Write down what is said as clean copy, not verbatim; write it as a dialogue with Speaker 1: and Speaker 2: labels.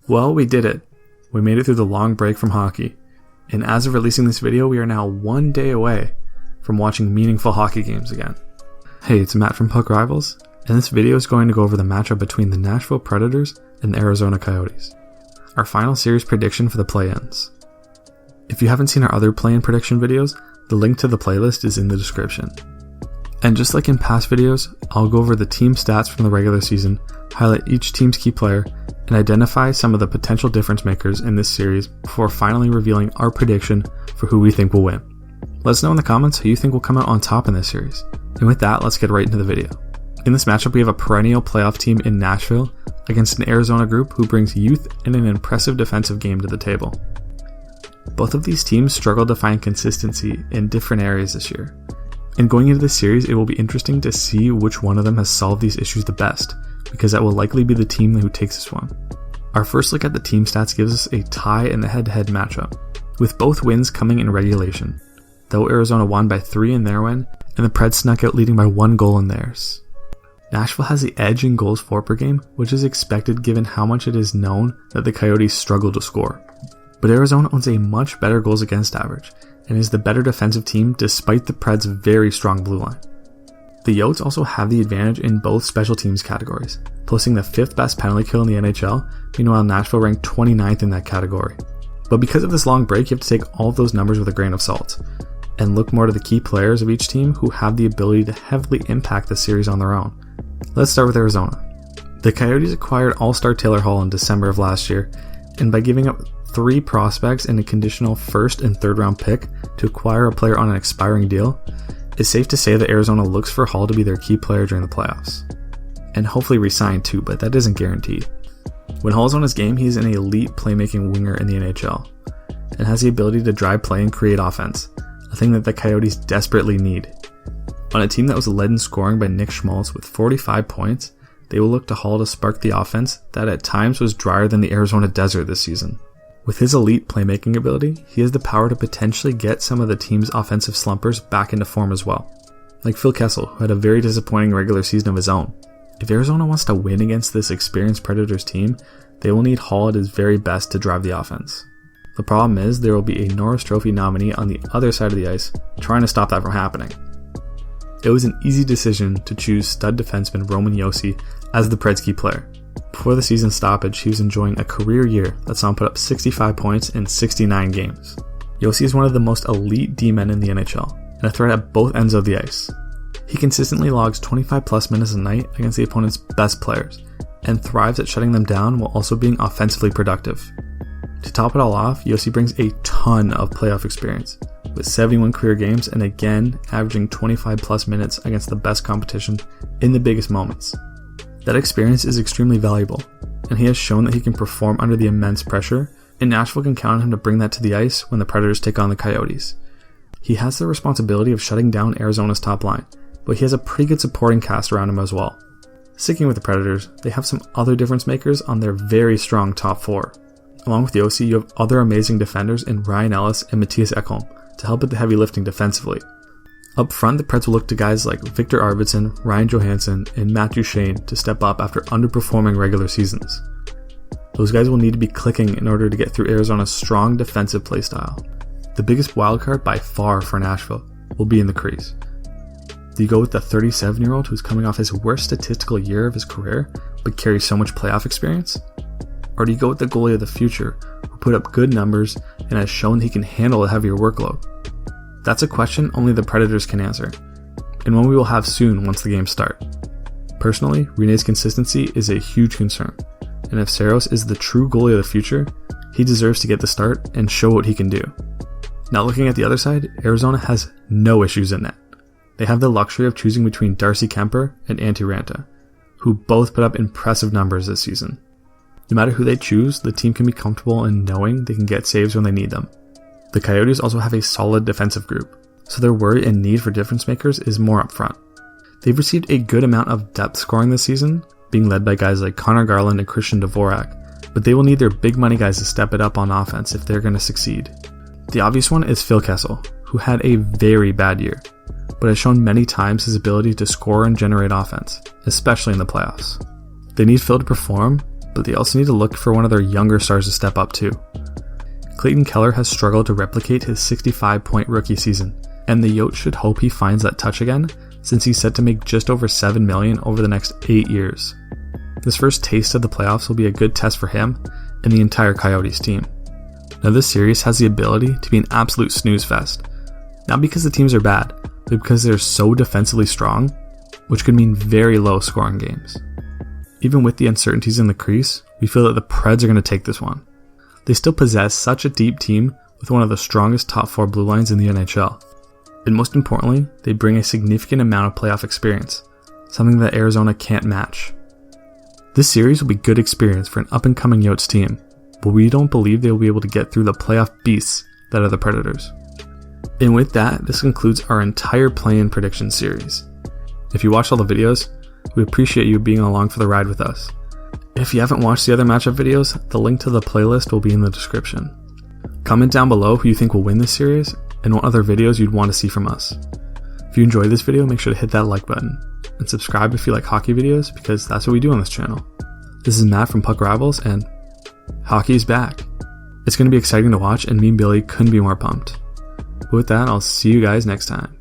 Speaker 1: Well, we did it. We made it through the long break from hockey. And as of releasing this video, we are now 1 day away from watching meaningful hockey games again. Hey, it's Matt from Puck Rivals, and this video is going to go over the matchup between the Nashville Predators and the Arizona Coyotes. Our final series prediction for the play-ins. If you haven't seen our other play-in prediction videos, the link to the playlist is in the description. And just like in past videos, I'll go over the team stats from the regular season, highlight each team's key player, and identify some of the potential difference makers in this series before finally revealing our prediction for who we think will win. Let us know in the comments who you think will come out on top in this series. And with that, let's get right into the video. In this matchup, we have a perennial playoff team in Nashville against an Arizona group who brings youth and an impressive defensive game to the table. Both of these teams struggled to find consistency in different areas this year. And going into this series, it will be interesting to see which one of them has solved these issues the best, because that will likely be the team who takes this one. Our first look at the team stats gives us a tie in the head-to-head matchup, with both wins coming in regulation, though Arizona won by 3 in their win, and the Preds snuck out leading by 1 goal in theirs. Nashville has the edge in goals for per game, which is expected given how much it is known that the Coyotes struggle to score. But Arizona owns a much better goals against average, and is the better defensive team despite the Preds' very strong blue line. The Yotes also have the advantage in both special teams categories, posting the 5th best penalty kill in the NHL, meanwhile Nashville ranked 29th in that category. But because of this long break, you have to take all of those numbers with a grain of salt, and look more to the key players of each team who have the ability to heavily impact the series on their own. Let's start with Arizona. The Coyotes acquired All-Star Taylor Hall in December of last year, and by giving up 3 prospects and a conditional 1st and 3rd round pick to acquire a player on an expiring deal, it's safe to say that Arizona looks for Hall to be their key player during the playoffs. And hopefully re-sign too, but that isn't guaranteed. When Hall is on his game, he's an elite playmaking winger in the NHL, and has the ability to drive play and create offense, a thing that the Coyotes desperately need. On a team that was led in scoring by Nick Schmaltz with 45 points, they will look to Hall to spark the offense that at times was drier than the Arizona desert this season. With his elite playmaking ability, he has the power to potentially get some of the team's offensive slumpers back into form as well. Like Phil Kessel, who had a very disappointing regular season of his own. If Arizona wants to win against this experienced Predators team, they will need Hall at his very best to drive the offense. The problem is there will be a Norris Trophy nominee on the other side of the ice trying to stop that from happening. It was an easy decision to choose stud defenseman Roman Josi as the Preds' key player. Before the season stoppage, he was enjoying a career year that saw him put up 65 points in 69 games. Josi is one of the most elite D-men in the NHL, and a threat at both ends of the ice. He consistently logs 25 plus minutes a night against the opponent's best players, and thrives at shutting them down while also being offensively productive. To top it all off, Josi brings a ton of playoff experience, with 71 career games and again averaging 25 plus minutes against the best competition in the biggest moments. That experience is extremely valuable, and he has shown that he can perform under the immense pressure, and Nashville can count on him to bring that to the ice when the Predators take on the Coyotes. He has the responsibility of shutting down Arizona's top line, but he has a pretty good supporting cast around him as well. Sticking with the Predators, they have some other difference makers on their very strong top 4. Along with Josi, you have other amazing defenders in Ryan Ellis and Matthias Ekholm to help with the heavy lifting defensively. Up front, the Preds will look to guys like Victor Arvidsson, Ryan Johansson, and Matt Duchene to step up after underperforming regular seasons. Those guys will need to be clicking in order to get through Arizona's strong defensive playstyle. The biggest wildcard by far for Nashville will be in the crease. Do you go with the 37-year-old who's coming off his worst statistical year of his career, but carries so much playoff experience? Or do you go with the goalie of the future, who put up good numbers and has shown he can handle a heavier workload? That's a question only the Predators can answer, and one we will have soon once the games start. Personally, Rene's consistency is a huge concern, and if Saros is the true goalie of the future, he deserves to get the start and show what he can do. Now looking at the other side, Arizona has no issues in net. They have the luxury of choosing between Darcy Kemper and Antti Ranta, who both put up impressive numbers this season. No matter who they choose, the team can be comfortable in knowing they can get saves when they need them. The Coyotes also have a solid defensive group, so their worry and need for difference makers is more upfront. They've received a good amount of depth scoring this season, being led by guys like Connor Garland and Christian Dvorak, but they will need their big money guys to step it up on offense if they're going to succeed. The obvious one is Phil Kessel, who had a very bad year, but has shown many times his ability to score and generate offense, especially in the playoffs. They need Phil to perform, but they also need to look for one of their younger stars to step up too. Clayton Keller has struggled to replicate his 65-point rookie season, and the Yotes should hope he finds that touch again, since he's set to make just over $7 million over the next 8 years. This first taste of the playoffs will be a good test for him and the entire Coyotes team. Now this series has the ability to be an absolute snooze fest, not because the teams are bad, but because they're so defensively strong, which could mean very low scoring games. Even with the uncertainties in the crease, we feel that the Preds are going to take this one. They still possess such a deep team with one of the strongest top 4 blue lines in the NHL. And most importantly, they bring a significant amount of playoff experience, something that Arizona can't match. This series will be good experience for an up-and-coming Yotes team, but we don't believe they will be able to get through the playoff beasts that are the Predators. And with that, this concludes our entire play-in prediction series. If you watched all the videos, we appreciate you being along for the ride with us. If you haven't watched the other matchup videos, the link to the playlist will be in the description. Comment down below who you think will win this series and what other videos you'd want to see from us. If you enjoyed this video, make sure to hit that like button and subscribe if you like hockey videos, because that's what we do on this channel. This is Matt from Puck Rivals, and hockey's back. It's going to be exciting to watch, and me and Billy couldn't be more pumped. But with that, I'll see you guys next time.